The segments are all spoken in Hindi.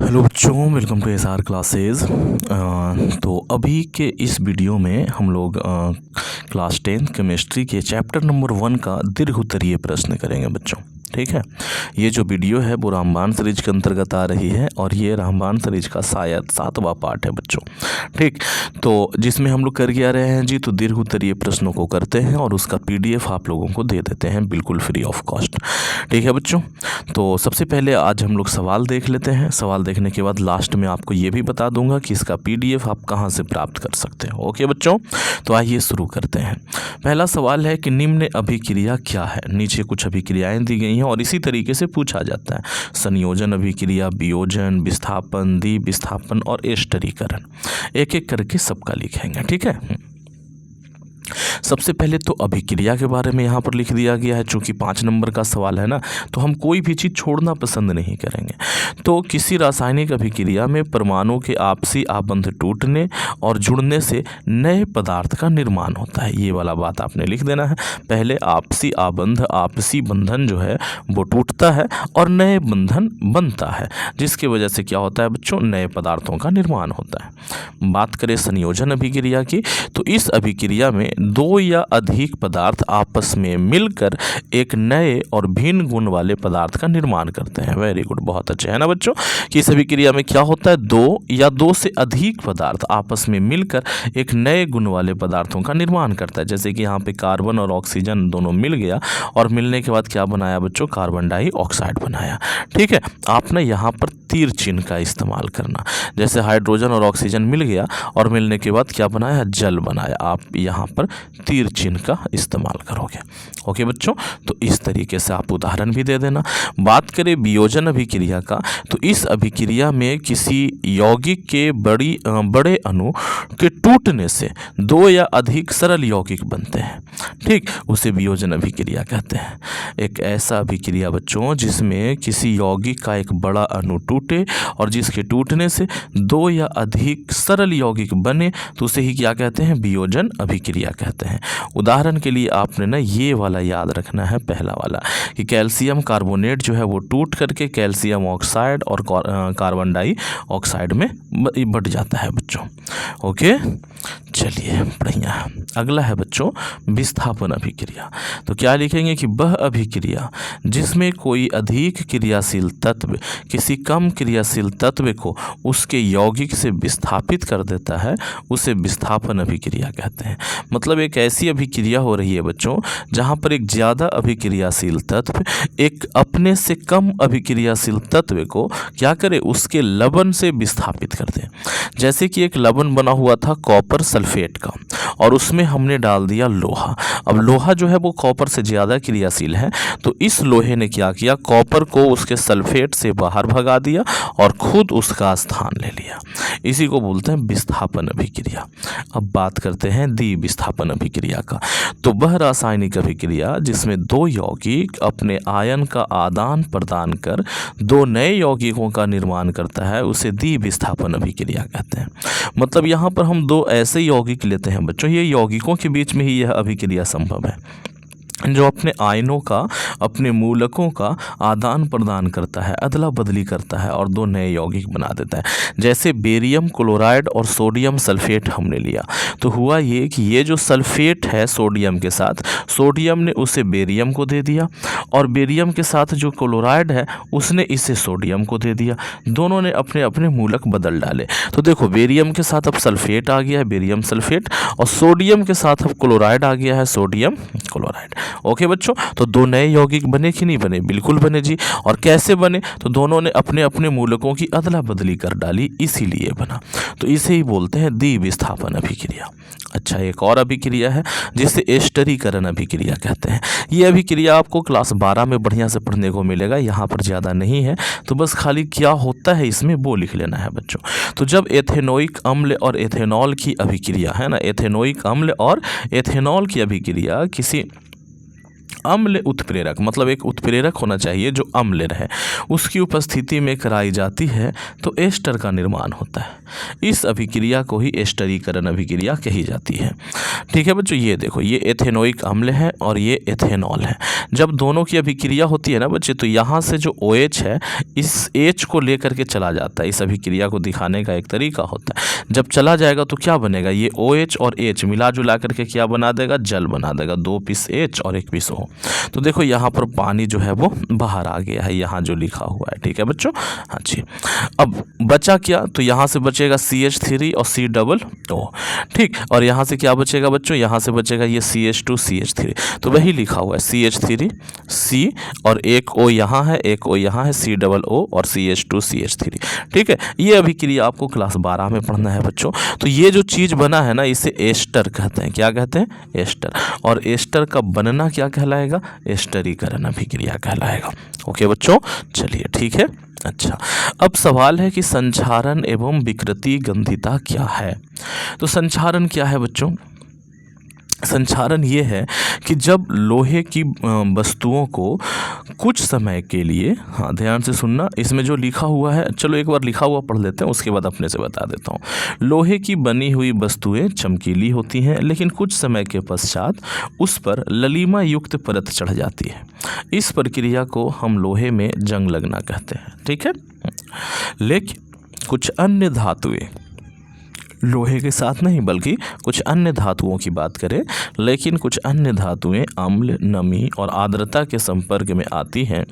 हेलो बच्चों, वेलकम टू एसआर क्लासेस। तो अभी के इस वीडियो में हम लोग क्लास 10 केमिस्ट्री के चैप्टर नंबर 1 का दीर्घ उत्तरीय प्रश्न करेंगे बच्चों। ठीक है, ये जो वीडियो है वो रामबाण सीरीज के अंतर्गत आ रही है और ये रामबाण सीरीज का शायद 7वां पार्ट है बच्चों। ठीक, तो जिसमें हम लोग कर क्या रहे हैं जी, तो दीर्घ उत्तरीय प्रश्नों को करते हैं और उसका PDF आप लोगों को दे देते हैं बिल्कुल फ्री ऑफ कॉस्ट। ठीक है बच्चों, तो सबसे पहले आज हम लोग सवाल देख लेते हैं। सवाल देखने के बाद लास्ट में आपको ये भी बता दूंगा कि इसका PDF आप कहाँ से प्राप्त कर सकते हैं। ओके बच्चों, तो आइए शुरू करते हैं। पहला सवाल है कि निम्न अभिक्रिया क्या है। नीचे कुछ अभिक्रियाएं दी गई हैं और इसी तरीके से पूछा जाता है। संयोजन अभिक्रिया, वियोजन, विस्थापन, द्विविस्थापन और एस्टरीकरण। एक एक करके सबका लिखेंगे। ठीक है, सबसे पहले तो अभिक्रिया के बारे में यहाँ पर लिख दिया गया है। चूंकि 5 नंबर का सवाल है ना, तो हम कोई भी चीज़ छोड़ना पसंद नहीं करेंगे। तो किसी रासायनिक अभिक्रिया में परमाणु के आपसी आबंध टूटने और जुड़ने से नए पदार्थ का निर्माण होता है। ये वाला बात आपने लिख देना है। पहले आपसी आबंध, आपसी बंधन जो है वो टूटता है और नए बंधन बनता है, जिसकी वजह से क्या होता है बच्चों, नए पदार्थों का निर्माण होता है। बात करें संयोजन अभिक्रिया की, तो इस अभिक्रिया में दो या अधिक पदार्थ आपस में मिलकर एक नए और भिन्न गुण वाले पदार्थ का निर्माण करते हैं। वेरी गुड, बहुत अच्छे है ना बच्चों, कि इस अभिक्रिया में क्या होता है, दो या दो से अधिक पदार्थ आपस में मिलकर एक नए गुण वाले पदार्थों का निर्माण करता है। जैसे कि यहाँ पे कार्बन और ऑक्सीजन दोनों मिल गया और मिलने के बाद क्या बनाया बच्चों, कार्बन डाइऑक्साइड बनाया। ठीक है, आपने यहाँ पर तीर चिन्ह का इस्तेमाल करना। जैसे हाइड्रोजन और ऑक्सीजन मिल गया और मिलने के बाद क्या बनाया, जल बनाया। आप यहाँ पर तीर चिन्ह का इस्तेमाल करोगे। ओके बच्चों, तो इस तरीके से आप उदाहरण भी दे देना। बात करें वियोजन अभिक्रिया का, तो इस अभिक्रिया में किसी यौगिक के बड़े अणु के टूटने से दो या अधिक सरल यौगिक बनते हैं। ठीक, उसे वियोजन अभिक्रिया कहते हैं। एक ऐसा अभिक्रिया बच्चों जिसमें किसी यौगिक का एक बड़ा अणु टूटे और जिसके टूटने से दो या अधिक सरल यौगिक बने, तो उसे ही क्या कहते हैं, वियोजन अभिक्रिया कहते हैं। उदाहरण के लिए आपने ना ये वाला याद रखना है, पहला वाला, कि कैल्शियम कार्बोनेट जो है वो टूट करके कैल्शियम ऑक्साइड और कार्बन डाइऑक्साइड में बढ़ जाता है बच्चों। ओके, चलिए बढ़िया। अगला है बच्चों विस्थापन अभिक्रिया। तो क्या लिखेंगे कि वह अभिक्रिया जिसमें कोई अधिक क्रियाशील तत्व किसी कम क्रियाशील तत्व को उसके यौगिक से विस्थापित कर देता है, उसे विस्थापन अभिक्रिया कहते हैं। मतलब एक ऐसी अभिक्रिया हो रही है बच्चों जहाँ पर एक ज़्यादा अभिक्रियाशील तत्व एक अपने से कम अभिक्रियाशील तत्व को क्या करे, उसके लवण से विस्थापित कर दे। जैसे कि एक लवण बना हुआ था कॉपर सल्फेट का और उसमें हमने डाल दिया लोहा। अब लोहा जो है वो कॉपर से ज़्यादा क्रियाशील है, तो इस लोहे ने क्या किया, कॉपर को उसके सल्फेट से बाहर भगा दिया और खुद उसका स्थान ले लिया। इसी को बोलते हैं विस्थापन अभिक्रिया। अब बात करते हैं द्विविस्थापन अभिक्रिया का। तो वह रासायनिक अभिक्रिया जिसमें दो यौगिक अपने आयन का आदान प्रदान कर दो नए यौगिकों का निर्माण करता है, उसे द्विविस्थापन अभिक्रिया कहते हैं। मतलब यहाँ पर हम दो ऐसे यौगिक लेते हैं बच्चों, ये यौगिकों के बीच में ही यह अभिक्रिया संभव है, जो अपने आयनों का, अपने मूलकों का आदान प्रदान करता है, अदला बदली करता है और दो नए यौगिक बना देता है। जैसे बेरियम क्लोराइड और सोडियम सल्फेट हमने लिया, तो हुआ ये कि ये जो सल्फेट है सोडियम के साथ, सोडियम ने उसे बेरियम को दे दिया और बेरियम के साथ जो क्लोराइड है उसने इसे सोडियम को दे दिया। दोनों ने अपने अपने मूलक बदल डाले। तो देखो बेरियम के साथ अब सल्फेट आ गया है, बेरियम सल्फेट, और सोडियम के साथ अब क्लोराइड आ गया है, सोडियम क्लोराइड। ओके बच्चों, तो दो नए यौगिक बने कि नहीं बने, बिल्कुल बने जी। और कैसे बने, तो दोनों ने अपने अपने मूलकों की अदला बदली कर डाली, इसीलिए बना। तो इसे ही बोलते हैं द्विविस्थापन अभिक्रिया। अच्छा, एक और अभिक्रिया है जिसे एस्टरीकरण अभिक्रिया कहते हैं। ये अभिक्रिया आपको क्लास 12 में बढ़िया से पढ़ने को मिलेगा, यहाँ पर ज़्यादा नहीं है, तो बस खाली क्या होता है इसमें वो लिख लेना है बच्चों। तो जब एथेनोइक अम्ल और एथेनॉल की अभिक्रिया है ना, एथेनोइक अम्ल और एथेनॉल की अभिक्रिया किसी अम्ल उत्प्रेरक, मतलब एक उत्प्रेरक होना चाहिए जो अम्ल रहे, उसकी उपस्थिति में कराई जाती है तो एस्टर का निर्माण होता है। इस अभिक्रिया को ही एस्टरीकरण अभिक्रिया कही जाती है। ठीक है बच्चों, ये देखो, ये एथेनोइक अम्ल है और ये एथेनॉल है। जब दोनों की अभिक्रिया होती है ना बच्चे, तो यहाँ से जो OH है इस H को लेकर के चला जाता है। इस अभिक्रिया को दिखाने का एक तरीका होता है। जब चला जाएगा तो क्या बनेगा, ये OH और H मिला जुला करके क्या बना देगा, जल बना देगा, 2 पीस H और 1 पीस O। तो देखो यहाँ पर पानी जो है वो बाहर आ गया है, यहाँ जो लिखा हुआ है। ठीक है बच्चों, हाँ जी। अब बचा क्या, तो यहाँ से बचेगा CH3 और COO। ठीक, और यहाँ से क्या बचेगा बच्चों, यहाँ से बचेगा ये CH2 CH3। तो वही लिखा हुआ है CH3 C और एक O यहाँ है, एक O यहाँ है, COO और CH2 CH3। ठीक है, ये अभिक्रिया आपको क्लास 12 में पढ़ना है बच्चों। तो ये जो चीज़ बना है ना, इसे एस्टर कहते हैं। क्या कहते हैं, एस्टर। और एस्टर का बनना क्या कहलाएगा, एस्टरीकरण अभिक्रिया कहलाएगा। ओके बच्चों, चलिए ठीक है। अच्छा, अब सवाल है कि संक्षारण एवं विकृति गंधिता क्या है। तो संक्षारण क्या है बच्चों, संक्षारण ये है कि जब लोहे की वस्तुओं को कुछ समय के लिए, हाँ ध्यान से सुनना, इसमें जो लिखा हुआ है, चलो एक बार लिखा हुआ पढ़ लेते हैं, उसके बाद अपने से बता देता हूँ। लोहे की बनी हुई वस्तुएं चमकीली होती हैं, लेकिन कुछ समय के पश्चात उस पर ललिमा युक्त परत चढ़ जाती है। इस प्रक्रिया को हम लोहे में जंग लगना कहते हैं। ठीक है, लेकिन कुछ अन्य धातुएं, लोहे के साथ नहीं बल्कि कुछ अन्य धातुओं की बात करें, लेकिन कुछ अन्य धातुएं अम्ल, नमी और आर्द्रता के संपर्क में आती हैं,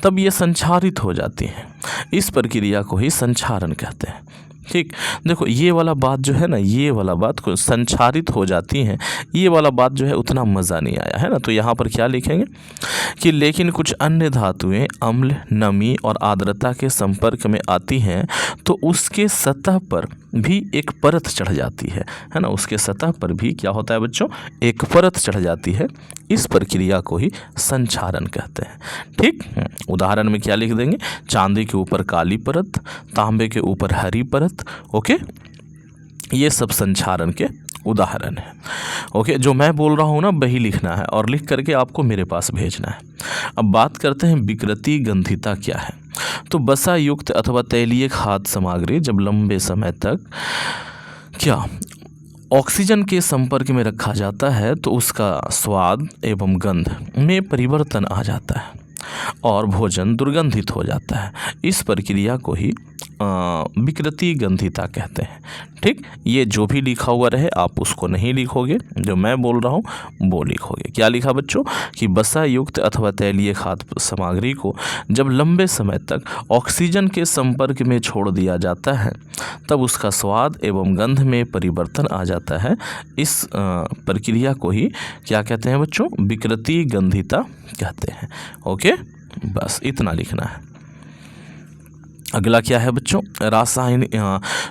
तब ये संक्षारित हो जाती हैं। इस प्रक्रिया को ही संक्षारण कहते हैं। ठीक, देखो ये वाला बात जो है ना, ये वाला बात को संक्षारित हो जाती हैं, ये वाला बात जो है उतना मज़ा नहीं आया है ना। तो यहाँ पर क्या लिखेंगे कि लेकिन कुछ अन्य धातुएं अम्ल, नमी और आर्द्रता के संपर्क में आती हैं, तो उसके सतह पर भी एक परत चढ़ जाती है ना। उसके सतह पर भी क्या होता है बच्चों, एक परत चढ़ जाती है। इस प्रक्रिया को ही संक्षारण कहते हैं। ठीक, उदाहरण में क्या लिख देंगे, चांदी के ऊपर काली परत, तांबे के ऊपर हरी परत। ओके, ये सब संक्षारण के उदाहरण है। ओके, जो मैं बोल रहा हूँ ना वही लिखना है और लिख करके आपको मेरे पास भेजना है। अब बात करते हैं विकृति गंधिता क्या है। तो वसा युक्त अथवा तैलीय खाद्य सामग्री जब लंबे समय तक क्या ऑक्सीजन के संपर्क में रखा जाता है तो उसका स्वाद एवं गंध में परिवर्तन आ जाता है और भोजन दुर्गंधित हो जाता है। इस प्रक्रिया को ही विकृति गंधिता कहते हैं। ठीक, ये जो भी लिखा हुआ रहे आप उसको नहीं लिखोगे, जो मैं बोल रहा हूँ वो लिखोगे। क्या लिखा बच्चों कि वसा युक्त अथवा तैलीय खाद्य सामग्री को जब लंबे समय तक ऑक्सीजन के संपर्क में छोड़ दिया जाता है तब उसका स्वाद एवं गंध में परिवर्तन आ जाता है। इस प्रक्रिया को ही क्या कहते हैं बच्चों, विकृति गंधिता कहते हैं। ओके, बस इतना लिखना है। अगला क्या है बच्चों, रासायनिक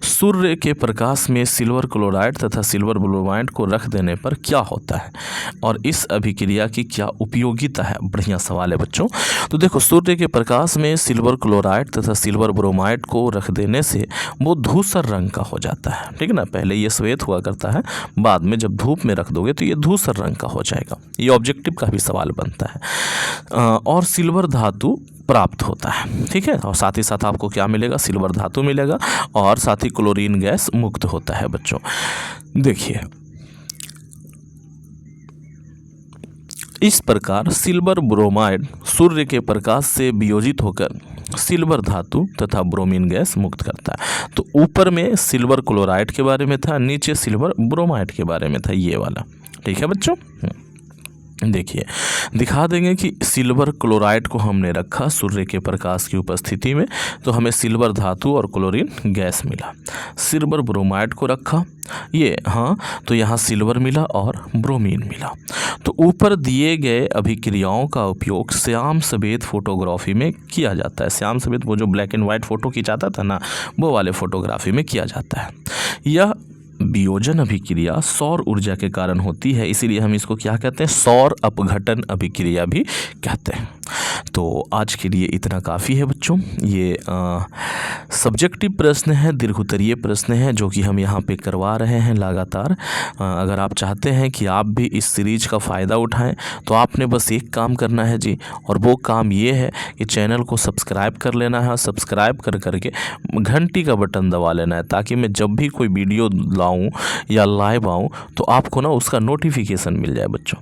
सूर्य के प्रकाश में सिल्वर क्लोराइड तथा सिल्वर ब्रोमाइड को रख देने पर क्या होता है और इस अभिक्रिया की क्या उपयोगिता है। बढ़िया सवाल है बच्चों। तो देखो, सूर्य के प्रकाश में सिल्वर क्लोराइड तथा सिल्वर ब्रोमाइड को रख देने से वो धूसर रंग का हो जाता है। ठीक है ना, पहले ये श्वेत हुआ करता है, बाद में जब धूप में रख दोगे तो ये धूसर रंग का हो जाएगा। ये ऑब्जेक्टिव का भी सवाल बनता है। और सिल्वर धातु प्राप्त होता है। ठीक है, और साथ ही साथ आपको क्या मिलेगा, सिल्वर धातु मिलेगा और साथ ही क्लोरीन गैस मुक्त होता है बच्चों। देखिए, इस प्रकार सिल्वर ब्रोमाइड सूर्य के प्रकाश से वियोजित होकर सिल्वर धातु तथा ब्रोमीन गैस मुक्त करता है। तो ऊपर में सिल्वर क्लोराइड के बारे में था, नीचे सिल्वर ब्रोमाइड के बारे में था, ये वाला। ठीक है बच्चों, देखिए दिखा देंगे कि सिल्वर क्लोराइड को हमने रखा सूर्य के प्रकाश की उपस्थिति में तो हमें सिल्वर धातु और क्लोरीन गैस मिला। सिल्वर ब्रोमाइड को रखा ये, हाँ, तो यहाँ सिल्वर मिला और ब्रोमीन मिला। तो ऊपर दिए गए अभिक्रियाओं का उपयोग श्याम सफेद फोटोग्राफी में किया जाता है। श्याम सफेद वो जो ब्लैक एंड वाइट फ़ोटो खिंचाता था ना, वो वाले फोटोग्राफी में किया जाता है। यह वियोजन अभिक्रिया सौर ऊर्जा के कारण होती है, इसीलिए हम इसको क्या कहते हैं, सौर अपघटन अभिक्रिया भी कहते हैं। तो आज के लिए इतना काफ़ी है बच्चों। ये सब्जेक्टिव प्रश्न है, दीर्घोत्तरीय प्रश्न है जो कि हम यहाँ पे करवा रहे हैं लगातार। अगर आप चाहते हैं कि आप भी इस सीरीज का फ़ायदा उठाएं तो आपने बस एक काम करना है जी, और वो काम ये है कि चैनल को सब्सक्राइब कर लेना है। सब्सक्राइब कर करके घंटी का बटन दबा लेना है, ताकि मैं जब भी कोई वीडियो लाऊं या लाइव आऊं तो आपको ना उसका नोटिफिकेशन मिल जाए बच्चों,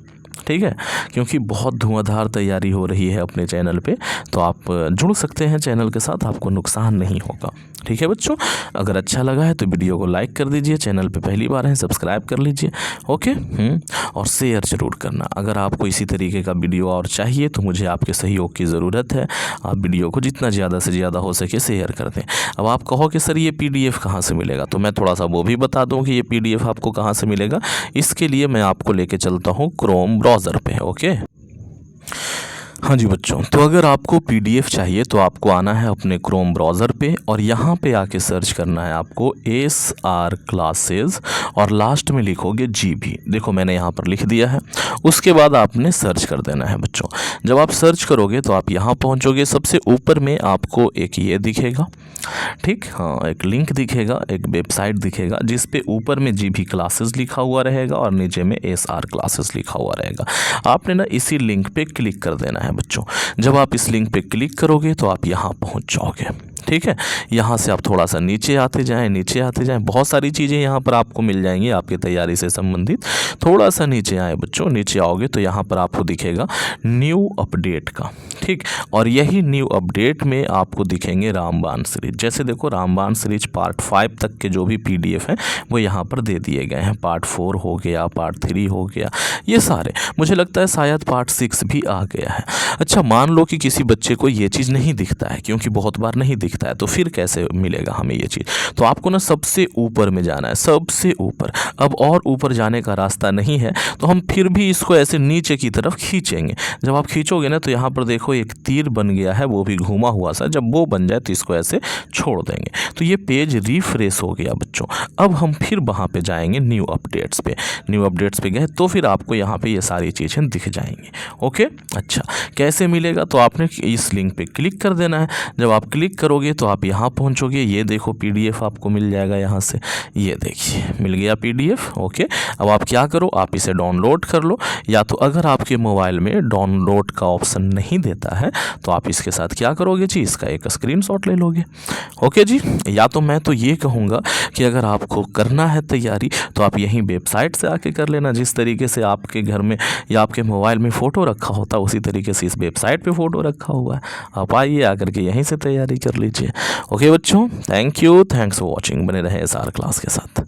ठीक है। क्योंकि बहुत धुआंधार तैयारी हो रही है अपने चैनल पे, तो आप जुड़ सकते हैं चैनल के साथ, आपको नुकसान नहीं होगा, ठीक है बच्चों। अगर अच्छा लगा है तो वीडियो को लाइक कर दीजिए, चैनल पे पहली बार है सब्सक्राइब कर लीजिए, ओके। और शेयर ज़रूर करना। अगर आपको इसी तरीके का वीडियो और चाहिए तो मुझे आपके सहयोग की ज़रूरत है। आप वीडियो को जितना ज़्यादा से ज़्यादा हो सके शेयर कर दें। अब आप कहो कि सर ये PDF कहाँ से मिलेगा, तो मैं थोड़ा सा वो भी बता दूँ कि ये PDF आपको कहाँ से मिलेगा। इसके लिए मैं आपको लेके चलता हूँ क्रोम ब्राउज़र पे, ओके। हाँ जी बच्चों, तो अगर आपको PDF चाहिए तो आपको आना है अपने क्रोम ब्राउज़र पे और यहाँ पे आके सर्च करना है आपको SR क्लासेस और लास्ट में लिखोगे GB। देखो मैंने यहाँ पर लिख दिया है। उसके बाद आपने सर्च कर देना है बच्चों। जब आप सर्च करोगे तो आप यहाँ पहुँचोगे। सबसे ऊपर में आपको एक ये दिखेगा, ठीक, हाँ, एक लिंक दिखेगा, एक वेबसाइट दिखेगा जिस पे ऊपर में GB क्लासेस लिखा हुआ रहेगा और नीचे में SR क्लासेस लिखा हुआ रहेगा। आपने ना इसी लिंक पे क्लिक कर देना है बच्चों। जब आप इस लिंक पे क्लिक करोगे तो आप यहाँ पहुँच जाओगे, ठीक है। यहाँ से आप थोड़ा सा नीचे आते जाएं, बहुत सारी चीज़ें यहाँ पर आपको मिल जाएंगी आपकी तैयारी से संबंधित। थोड़ा सा नीचे आए बच्चों, नीचे आओगे तो यहाँ पर आपको दिखेगा न्यू अपडेट का, ठीक। और यही न्यू अपडेट में आपको दिखेंगे रामबाण सीरीज। जैसे देखो रामबाण सीरीज पार्ट 5 तक के जो भी PDF हैं वो यहाँ पर दे दिए गए हैं। पार्ट 4 हो गया, पार्ट 3 हो गया, ये सारे। मुझे लगता है शायद पार्ट 6 भी आ गया है। अच्छा, मान लो कि किसी बच्चे को ये चीज़ नहीं दिखता है, क्योंकि बहुत बार नहीं दिखता है, तो फिर कैसे मिलेगा हमें ये चीज़। तो आपको ना सबसे ऊपर में जाना है, सबसे ऊपर। अब और ऊपर जाने का रास्ता नहीं है तो हम फिर भी इसको ऐसे नीचे की तरफ खींचेंगे। जब आप खींचोगे ना तो यहाँ पर देखो एक तीर बन गया है, वो भी घूमा हुआ सा। जब वो बन जाए तो इसको ऐसे छोड़ देंगे तो ये पेज रिफ्रेश हो गया बच्चों। अब हम फिर वहाँ पे जाएंगे न्यू अपडेट्स पे। न्यू अपडेट्स पे गए तो फिर आपको यहाँ पे ये सारी चीज़ें दिख जाएंगी, ओके। अच्छा, कैसे मिलेगा, तो आपने इस लिंक पे क्लिक कर देना है। जब आप क्लिक करोगे तो आप यहाँ पहुँचोगे। ये देखो PDF आपको मिल जाएगा यहाँ से, ये देखिए मिल गया PDF, ओके। अब आप क्या करो, आप इसे डाउनलोड कर लो, या तो अगर आपके मोबाइल में डाउनलोड का ऑप्शन नहीं देता है तो आप इसके साथ क्या करोगे जी, इसका एक स्क्रीनशॉट ले लोगे, ओके जी। या तो मैं तो ये कहूँगा कि अगर आपको करना है तैयारी तो आप यहीं वेबसाइट से आके कर लेना। जिस तरीके से आपके घर में या आपके मोबाइल में फ़ोटो रखा होता है उसी तरीके से इस वेबसाइट पे फ़ोटो रखा हुआ है। आप आइए, आकर के यहीं से तैयारी कर लीजिए, ओके बच्चों। Thank you, thanks for watching. बने रहे SR क्लास के साथ।